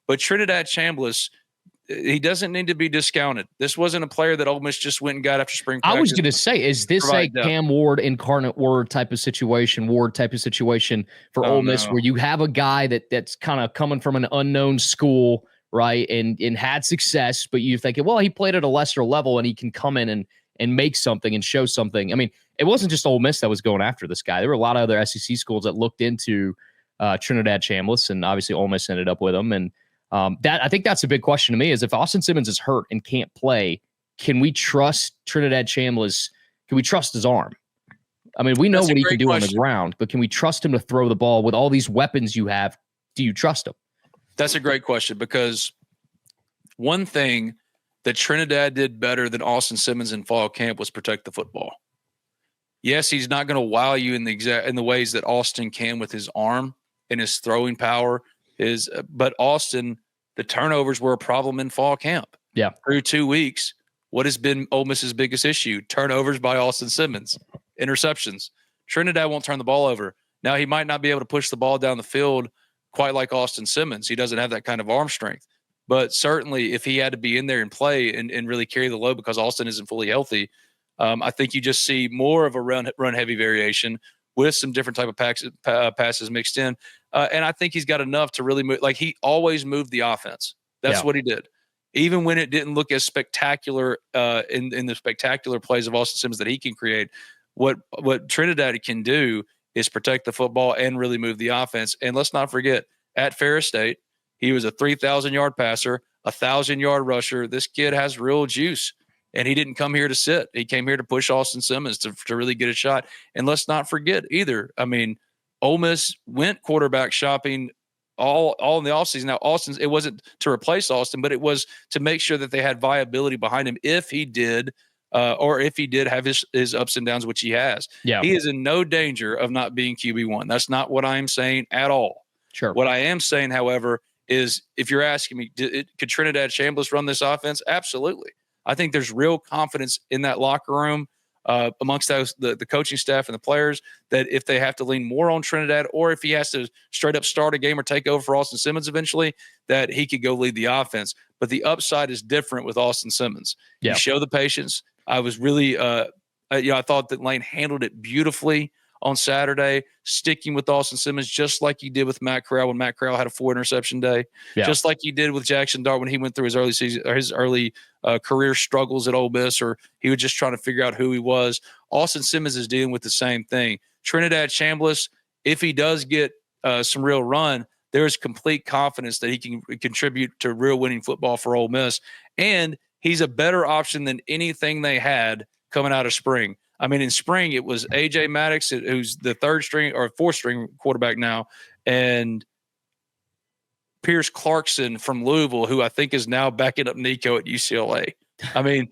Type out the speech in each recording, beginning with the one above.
But Trinidad Chambliss, he doesn't need to be discounted. This wasn't a player that Ole Miss just went and got after spring practice. I was going to say, is this a Cam Ward, Incarnate Ward type of situation for Ole Miss, where you have a guy that's kind of coming from an unknown school, right, and had success, but you think, well, he played at a lesser level and he can come in and make something and show something. I mean, it wasn't just Ole Miss that was going after this guy. There were a lot of other SEC schools that looked into Trinidad Chambliss, and obviously Ole Miss ended up with him. And that, I think that's a big question to me, is if Austin Simmons is hurt and can't play, can we trust Trinidad Chambliss? Can we trust his arm? I mean, we know what he can do on the ground, but can we trust him to throw the ball with all these weapons you have? Do you trust him? That's a great question, because one thing that Trinidad did better than Austin Simmons in fall camp was protect the football. Yes, he's not going to wow you in the ways that Austin can with his arm and his throwing power. But Austin, the turnovers were a problem in fall camp. Yeah. Through 2 weeks, what has been Ole Miss's biggest issue? Turnovers by Austin Simmons, interceptions. Trinidad won't turn the ball over. Now, he might not be able to push the ball down the field quite like Austin Simmons. He doesn't have that kind of arm strength. But certainly, if he had to be in there and play and really carry the load because Austin isn't fully healthy, I think you just see more of a run-heavy variation with some different type of passes mixed in. And I think he's got enough to really move. Like, he always moved the offense. That's what he did. Even when it didn't look as spectacular in the spectacular plays of Austin Simmons that he can create, what Trinidad can do is protect the football and really move the offense. And let's not forget, at Ferris State, he was a 3,000-yard passer, 1,000-yard rusher. This kid has real juice. And he didn't come here to sit. He came here to push Austin Simmons to really get a shot. And let's not forget either, I mean, Ole Miss went quarterback shopping all in the offseason. Now, it wasn't to replace Austin, but it was to make sure that they had viability behind him if he did have his ups and downs, which he has. Yeah. He is in no danger of not being QB1. That's not what I'm saying at all. Sure. What I am saying, however, is if you're asking me, could Trinidad Chambliss run this offense? Absolutely. I think there's real confidence in that locker room amongst the coaching staff and the players that if they have to lean more on Trinidad, or if he has to straight up start a game or take over for Austin Simmons eventually, that he could go lead the offense. But the upside is different with Austin Simmons. Yeah. You show the patience. I was really, I thought that Lane handled it beautifully on Saturday, sticking with Austin Simmons just like he did with Matt Corral when Matt Corral had a 4-interception day, just like he did with Jackson Dart when he went through his early season or his early career struggles at Ole Miss, or he was just trying to figure out who he was. Austin Simmons is dealing with the same thing. Trinidad Chambliss, if he does get some real run, there is complete confidence that he can contribute to real winning football for Ole Miss, and he's a better option than anything they had coming out of spring. I mean, in spring, it was A.J. Maddox, who's the fourth-string quarterback now, and Pierce Clarkson from Louisville, who I think is now backing up Nico at UCLA. I mean,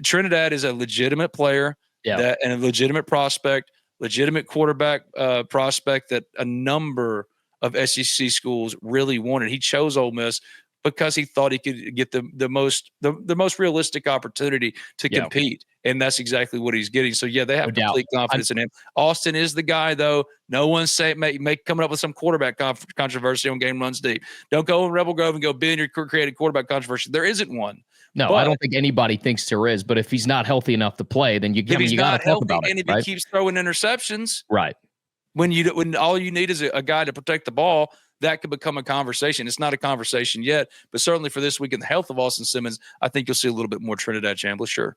Trinidad is a legitimate player and a legitimate prospect, legitimate quarterback prospect that a number of SEC schools really wanted. He chose Ole Miss because he thought he could get the most realistic opportunity to compete. And that's exactly what he's getting. So, they have complete confidence in him. Austin is the guy, though. No one's saying coming up with some quarterback controversy on Game Runs Deep. Don't go in Rebel Grove and go Ben, you're creating quarterback controversy. There isn't one. No, I don't think anybody thinks there is. But if he's not healthy enough to play, then you got to talk about it. And if he keeps throwing interceptions, right? When all you need is a guy to protect the ball, that could become a conversation. It's not a conversation yet, but certainly for this week in the health of Austin Simmons, I think you'll see a little bit more Trinidad Chambliss, sure.